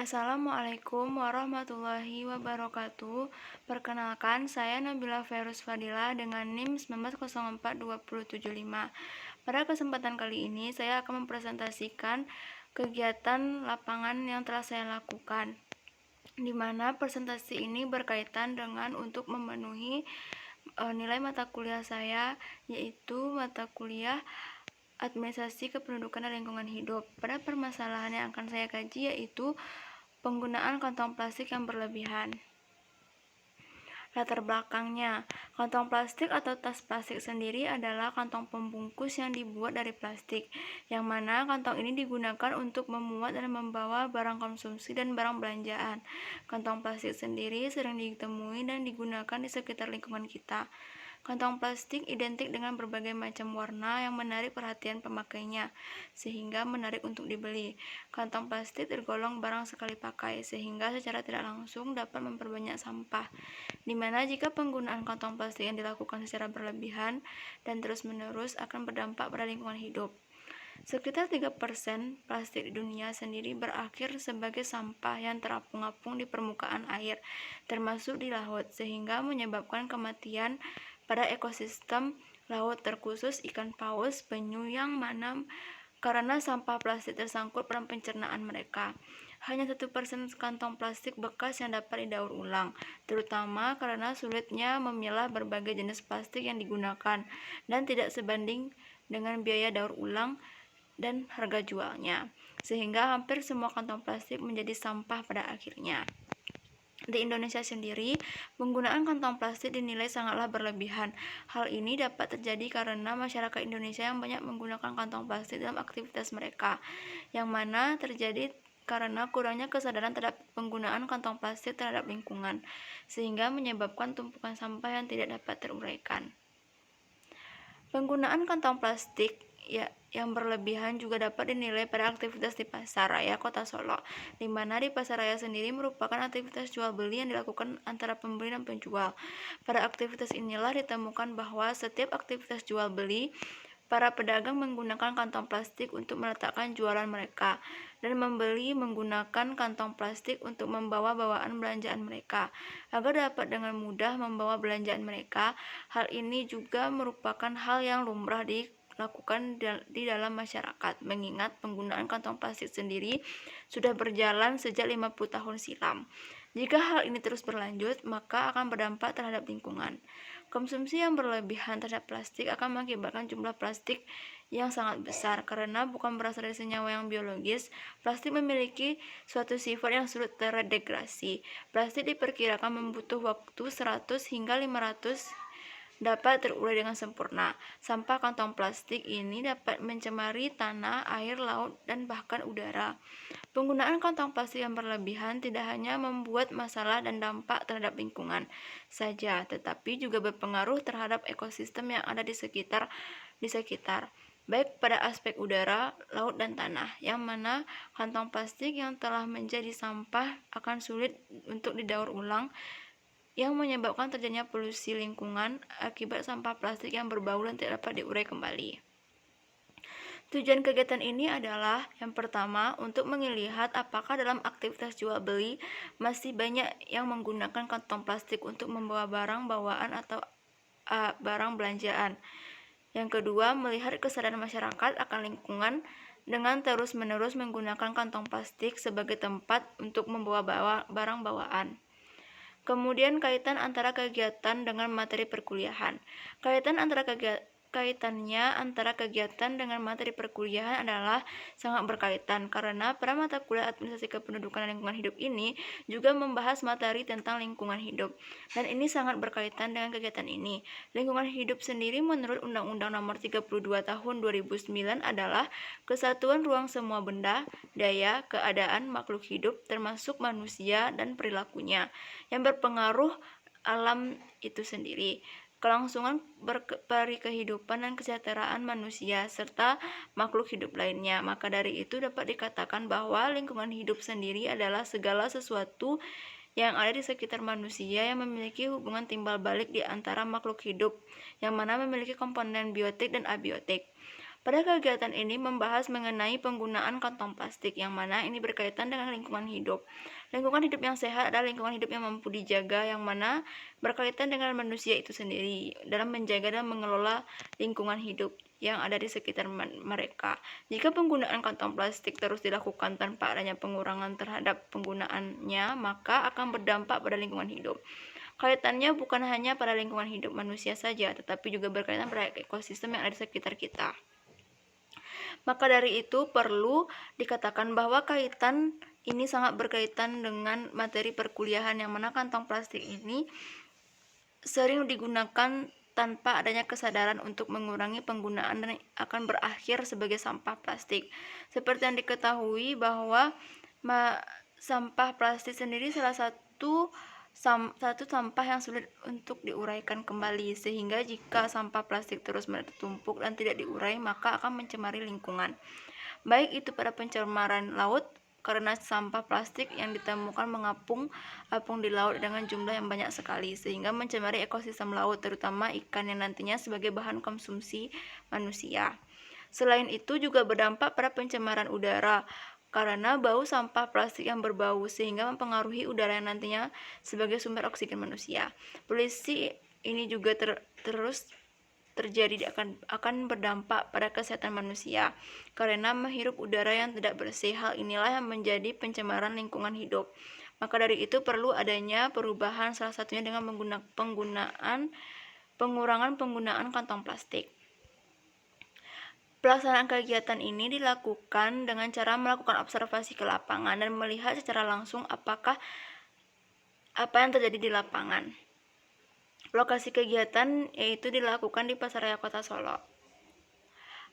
Assalamualaikum warahmatullahi wabarakatuh. Perkenalkan, saya Nabila Ferus Fadila dengan NIM 19042075. Pada kesempatan kali ini, saya akan mempresentasikan kegiatan lapangan yang telah saya lakukan, di mana presentasi ini berkaitan dengan untuk memenuhi nilai mata kuliah saya, yaitu mata kuliah Administrasi Kependudukan dan Lingkungan Hidup. Pada permasalahan yang akan saya kaji yaitu penggunaan kantong plastik yang berlebihan. Latar belakangnya, kantong plastik atau tas plastik sendiri adalah kantong pembungkus yang dibuat dari plastik, yang mana kantong ini digunakan untuk memuat dan membawa barang konsumsi dan barang belanjaan. Kantong plastik sendiri sering ditemui dan digunakan di sekitar lingkungan kita. Kantong plastik identik dengan berbagai macam warna yang menarik perhatian pemakainya, sehingga menarik untuk dibeli. Kantong plastik tergolong barang sekali pakai, sehingga secara tidak langsung dapat memperbanyak sampah, dimana jika penggunaan kantong plastik yang dilakukan secara berlebihan dan terus-menerus akan berdampak pada lingkungan hidup. Sekitar 3% plastik di dunia sendiri berakhir sebagai sampah yang terapung-apung di permukaan air, termasuk di laut, sehingga menyebabkan kematian pada ekosistem laut, terkhusus ikan paus, penyu, yang mana karena sampah plastik tersangkut pada pencernaan mereka. Hanya 1% kantong plastik bekas yang dapat didaur ulang, terutama karena sulitnya memilah berbagai jenis plastik yang digunakan dan tidak sebanding dengan biaya daur ulang dan harga jualnya, sehingga hampir semua kantong plastik menjadi sampah pada akhirnya. Di Indonesia sendiri, penggunaan kantong plastik dinilai sangatlah berlebihan. Hal ini dapat terjadi karena masyarakat Indonesia yang banyak menggunakan kantong plastik dalam aktivitas mereka, yang mana terjadi karena kurangnya kesadaran terhadap penggunaan kantong plastik terhadap lingkungan, sehingga menyebabkan tumpukan sampah yang tidak dapat teruraikan. Penggunaan kantong plastik yang berlebihan juga dapat dinilai pada aktivitas di pasar raya Kota Solo, di mana di pasar raya sendiri merupakan aktivitas jual beli yang dilakukan antara pembeli dan penjual. Pada aktivitas inilah ditemukan bahwa setiap aktivitas jual beli, para pedagang menggunakan kantong plastik untuk meletakkan jualan mereka, dan membeli menggunakan kantong plastik untuk membawa bawaan belanjaan mereka, agar dapat dengan mudah membawa belanjaan mereka. Hal ini juga merupakan hal yang lumrah dilakukan di dalam masyarakat, mengingat penggunaan kantong plastik sendiri sudah berjalan sejak 50 tahun silam. Jika hal ini terus berlanjut, maka akan berdampak terhadap lingkungan. Konsumsi yang berlebihan terhadap plastik akan mengakibatkan jumlah plastik yang sangat besar, karena bukan berasal dari senyawa yang biologis. Plastik memiliki suatu sifat yang sulit terdegrasi. Plastik diperkirakan membutuhkan waktu 100 hingga 500 dapat terurai dengan sempurna. Sampah kantong plastik ini dapat mencemari tanah, air, laut, dan bahkan udara. Penggunaan kantong plastik yang berlebihan tidak hanya membuat masalah dan dampak terhadap lingkungan saja, tetapi juga berpengaruh terhadap ekosistem yang ada di sekitar, baik pada aspek udara, laut, dan tanah, yang mana kantong plastik yang telah menjadi sampah akan sulit untuk didaur ulang, yang menyebabkan terjadinya polusi lingkungan akibat sampah plastik yang berbau dan tidak dapat diurai kembali. Tujuan kegiatan ini adalah yang pertama, untuk melihat apakah dalam aktivitas jual beli masih banyak yang menggunakan kantong plastik untuk membawa barang bawaan atau barang belanjaan. Yang kedua, melihat kesadaran masyarakat akan lingkungan dengan terus-menerus menggunakan kantong plastik sebagai tempat untuk membawa barang bawaan. Kemudian kaitan antara kegiatan dengan materi perkuliahan. Kaitannya antara kegiatan dengan materi perkuliahan adalah sangat berkaitan, karena pada mata kuliah Administrasi Kependudukan dan Lingkungan Hidup ini juga membahas materi tentang lingkungan hidup, dan ini sangat berkaitan dengan kegiatan ini. Lingkungan hidup sendiri menurut Undang-Undang Nomor 32 Tahun 2009 adalah kesatuan ruang semua benda, daya, keadaan makhluk hidup termasuk manusia dan perilakunya yang berpengaruh alam itu sendiri, kelangsungan kehidupan dan kesejahteraan manusia serta makhluk hidup lainnya. Maka dari itu dapat dikatakan bahwa lingkungan hidup sendiri adalah segala sesuatu yang ada di sekitar manusia yang memiliki hubungan timbal balik di antara makhluk hidup, yang mana memiliki komponen biotik dan abiotik. Pada kegiatan ini membahas mengenai penggunaan kantong plastik, yang mana ini berkaitan dengan lingkungan hidup. Lingkungan hidup yang sehat adalah lingkungan hidup yang mampu dijaga, yang mana berkaitan dengan manusia itu sendiri dalam menjaga dan mengelola lingkungan hidup yang ada di sekitar mereka. Jika penggunaan kantong plastik terus dilakukan tanpa adanya pengurangan terhadap penggunaannya, maka akan berdampak pada lingkungan hidup. Kaitannya bukan hanya pada lingkungan hidup manusia saja, tetapi juga berkaitan pada ekosistem yang ada di sekitar kita. Maka dari itu perlu dikatakan bahwa kaitan ini sangat berkaitan dengan materi perkuliahan, yang mana kantong plastik ini sering digunakan tanpa adanya kesadaran untuk mengurangi penggunaan dan akan berakhir sebagai sampah plastik. Seperti yang diketahui bahwa sampah plastik sendiri salah satu sampah yang sulit untuk diuraikan kembali, sehingga jika sampah plastik terus bertumpuk dan tidak diurai, maka akan mencemari lingkungan. Baik itu pada pencemaran laut, karena sampah plastik yang ditemukan mengapung di laut dengan jumlah yang banyak sekali, sehingga mencemari ekosistem laut, terutama ikan yang nantinya sebagai bahan konsumsi manusia. Selain itu juga berdampak pada pencemaran udara, karena bau sampah plastik yang berbau sehingga mempengaruhi udara yang nantinya sebagai sumber oksigen manusia. Polusi ini juga terus terjadi akan berdampak pada kesehatan manusia karena menghirup udara yang tidak bersih. Hal inilah yang menjadi pencemaran lingkungan hidup. Maka dari itu perlu adanya perubahan, salah satunya dengan pengurangan penggunaan kantong plastik. Pelaksanaan kegiatan ini dilakukan dengan cara melakukan observasi ke lapangan dan melihat secara langsung apa yang terjadi di lapangan. Lokasi kegiatan yaitu dilakukan di Pasaraya Kota Solo.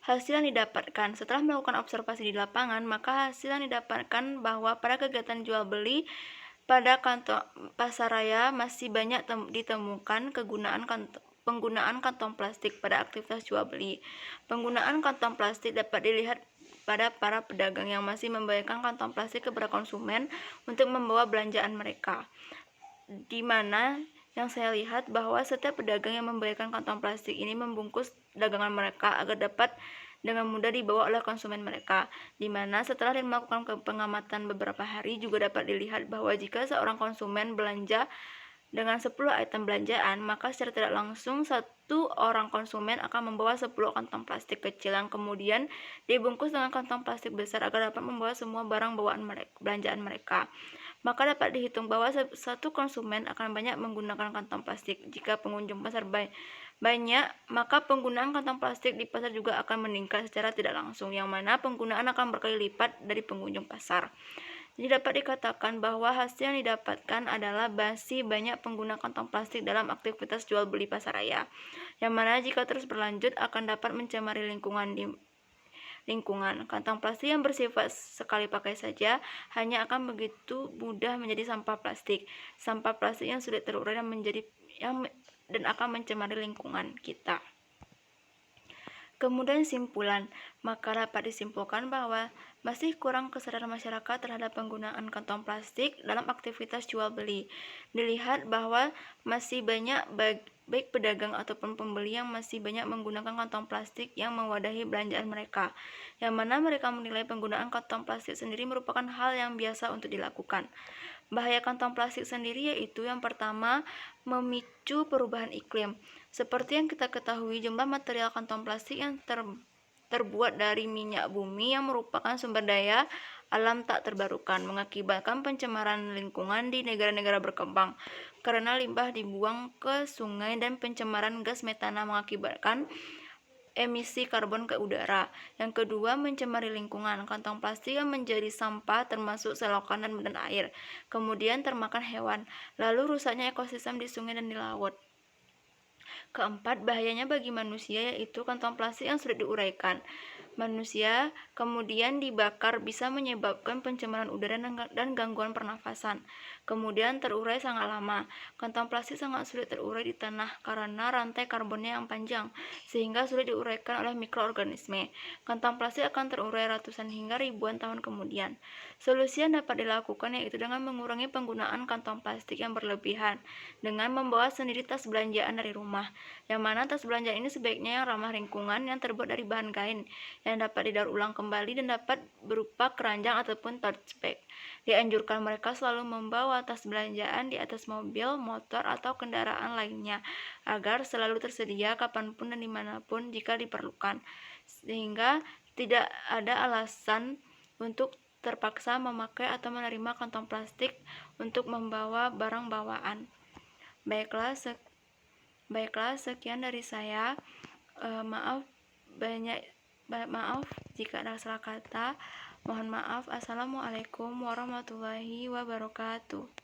Hasil yang didapatkan setelah melakukan observasi di lapangan, maka hasil yang didapatkan bahwa pada kegiatan jual beli pada kantong pasaraya masih banyak ditemukan penggunaan kantong plastik pada aktivitas jual beli. Penggunaan kantong plastik dapat dilihat pada para pedagang yang masih membayarkan kantong plastik kepada konsumen untuk membawa belanjaan mereka, di mana yang saya lihat bahwa setiap pedagang yang membayarkan kantong plastik ini membungkus dagangan mereka agar dapat dengan mudah dibawa oleh konsumen mereka, di mana setelah melakukan pengamatan beberapa hari juga dapat dilihat bahwa jika seorang konsumen belanja dengan 10 item belanjaan, maka secara tidak langsung satu orang konsumen akan membawa 10 kantong plastik kecil yang kemudian dibungkus dengan kantong plastik besar agar dapat membawa semua barang bawaan belanjaan mereka. Maka dapat dihitung bahwa satu konsumen akan banyak menggunakan kantong plastik. Jika pengunjung pasar banyak, maka penggunaan kantong plastik di pasar juga akan meningkat secara tidak langsung, yang mana penggunaan akan berkali lipat dari pengunjung pasar. Jadi dapat dikatakan bahwa hasil yang didapatkan adalah masih banyak pengguna kantong plastik dalam aktivitas jual beli pasaraya, yang mana jika terus berlanjut akan dapat mencemari lingkungan. Kantong plastik yang bersifat sekali pakai saja hanya akan begitu mudah menjadi sampah plastik. Sampah plastik yang sulit terurai dan akan mencemari lingkungan kita. Kemudian simpulan, maka dapat disimpulkan bahwa masih kurang kesadaran masyarakat terhadap penggunaan kantong plastik dalam aktivitas jual beli. Dilihat bahwa masih banyak baik pedagang ataupun pembeli yang masih banyak menggunakan kantong plastik yang mewadahi belanjaan mereka, yang mana mereka menilai penggunaan kantong plastik sendiri merupakan hal yang biasa untuk dilakukan. Bahaya kantong plastik sendiri yaitu yang pertama, memicu perubahan iklim. Seperti yang kita ketahui, jumlah material kantong plastik yang terbuat dari minyak bumi yang merupakan sumber daya alam tak terbarukan, mengakibatkan pencemaran lingkungan di negara-negara berkembang karena limbah dibuang ke sungai dan pencemaran gas metana mengakibatkan emisi karbon ke udara. Yang kedua, mencemari lingkungan. Kantong plastik yang menjadi sampah termasuk selokan dan air, kemudian termakan hewan, lalu rusaknya ekosistem di sungai dan di laut. Keempat, bahayanya bagi manusia yaitu kantong plastik yang sulit diuraikan. Manusia kemudian dibakar bisa menyebabkan pencemaran udara dan gangguan pernafasan. Kemudian terurai sangat lama. Kantong plastik sangat sulit terurai di tanah karena rantai karbonnya yang panjang, sehingga sulit diuraikan oleh mikroorganisme. Kantong plastik akan terurai ratusan hingga ribuan tahun kemudian. Solusi yang dapat dilakukan yaitu dengan mengurangi penggunaan kantong plastik yang berlebihan dengan membawa sendiri tas belanjaan dari rumah, yang mana tas belanjaan ini sebaiknya yang ramah lingkungan yang terbuat dari bahan kain yang dapat didaur ulang kembali dan dapat berupa keranjang ataupun tote bag. Dianjurkan mereka selalu membawa tas belanjaan di atas mobil, motor, atau kendaraan lainnya agar selalu tersedia kapanpun dan dimanapun jika diperlukan, sehingga tidak ada alasan untuk terpaksa memakai atau menerima kantong plastik untuk membawa barang bawaan. Baiklah, sekian dari saya. Maaf jika ada salah kata. Mohon maaf. Assalamualaikum warahmatullahi wabarakatuh.